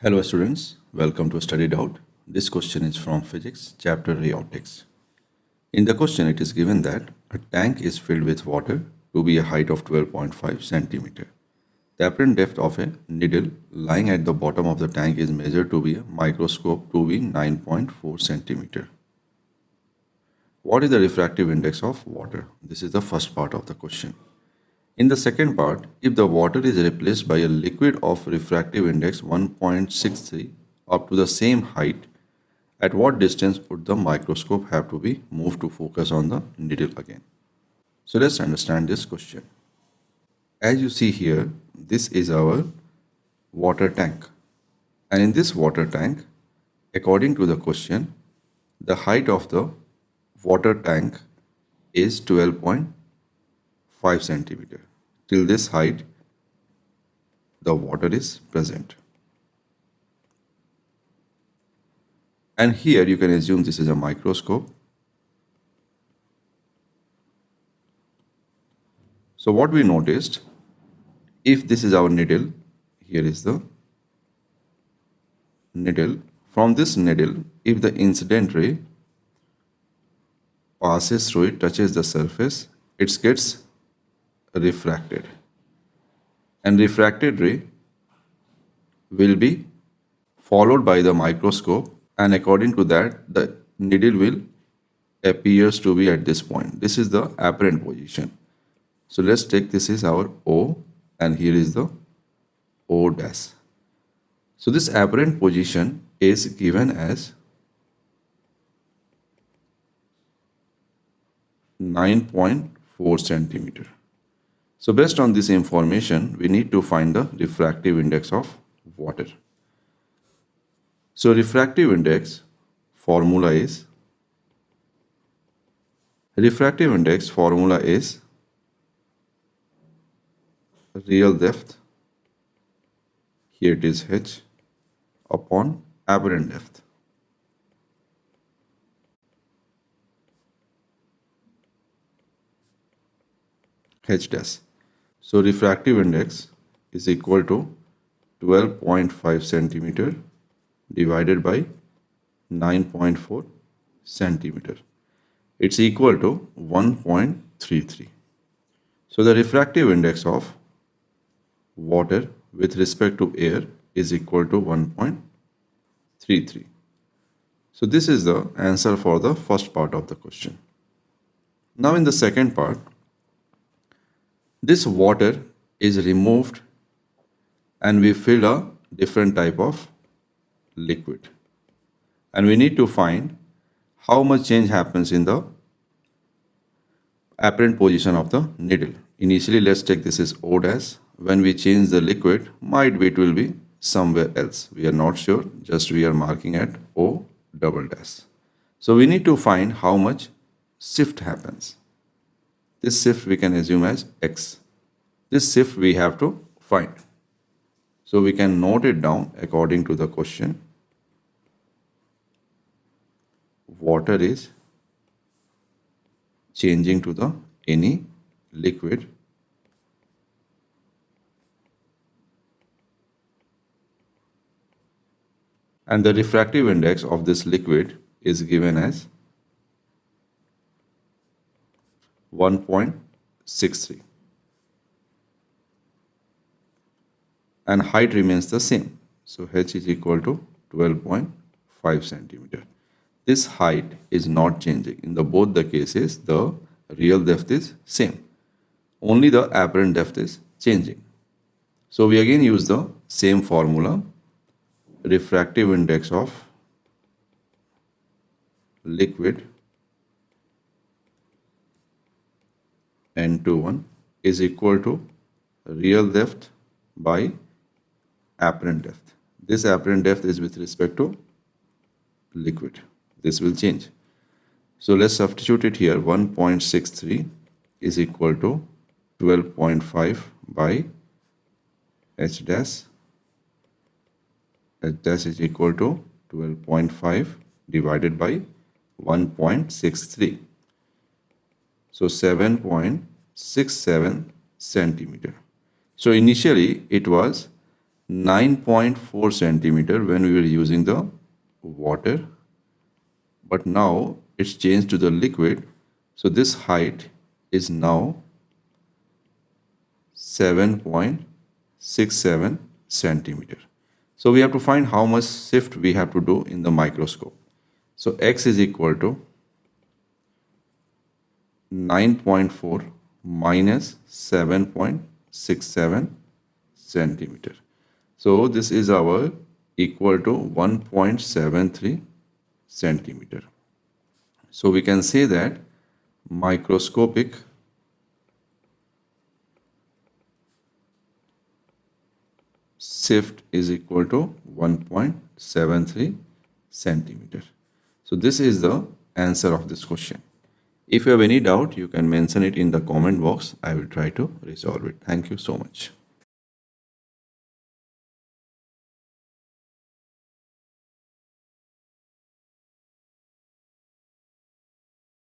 Hello students, welcome to Study Out. This question is from Physics, chapter Ray Optics. In the question it is given that a tank is filled with water to be a height of 12.5 centimeter. The apparent depth of a needle lying at the bottom of the tank is measured to be a microscope to be 9.4 centimeter. What is the refractive index of water? This is the first part of the question. In the second part, if the water is replaced by a liquid of refractive index 1.63 up to the same height, at what distance would the microscope have to be moved to focus on the needle again? So let's understand this question. As you see here, this is our water tank. And in this water tank, according to the question, the height of the water tank is 12.5 centimeter. Till this height, the water is present. And here you can assume this is a microscope. So what we noticed, if this is our needle, here is the needle. From this needle, if the incident ray passes through it, touches the surface, it gets refracted. And refracted ray will be followed by the microscope, and according to that, the needle will appears to be at this point. This is the apparent position. So let's take this is our O, and here is the O dash. So this apparent position is given as 9.4 centimeter. So based on this information, we need to find the refractive index of water. So refractive index formula is real depth, here it is H, upon apparent depth. H dash. So refractive index is equal to 12.5 centimeter divided by 9.4 centimeter. It's equal to 1.33. So the refractive index of water with respect to air is equal to 1.33. So this is the answer for the first part of the question. Now in the second part, this water is removed and we fill a different type of liquid. And we need to find how much change happens in the apparent position of the needle. Initially, let's take this is O dash. When we change the liquid, might be it will be somewhere else. We are not sure, just we are marking at O double dash. So we need to find how much shift happens. This shift we can assume as X. This shift we have to find. So we can note it down according to the question. Water is changing to the any liquid and the refractive index of this liquid is given as 1.63 and height remains the same. So H is equal to 12.5 centimeter. This height is not changing. In both the cases, the real depth is same. Only the apparent depth is changing. So we again use the same formula. Refractive index of liquid N21 is equal to real depth by apparent depth. This apparent depth is with respect to liquid. This will change. So let's substitute it here. 1.63 is equal to 12.5 by H dash. H dash is equal to 12.5 divided by 1.63. So 7.67 centimeter. So initially it was 9.4 centimeter when we were using the water, but now it's changed to the liquid. So this height is now 7.67 centimeter. So we have to find how much shift we have to do in the microscope. So x is equal to 9.4 minus 7.67 centimeter. So this is our equal to 1.73 centimeter. So we can say that microscopic shift is equal to 1.73 centimeter. So this is the answer of this question. If you have any doubt, you can mention it in the comment box. I will try to resolve it. Thank you so much.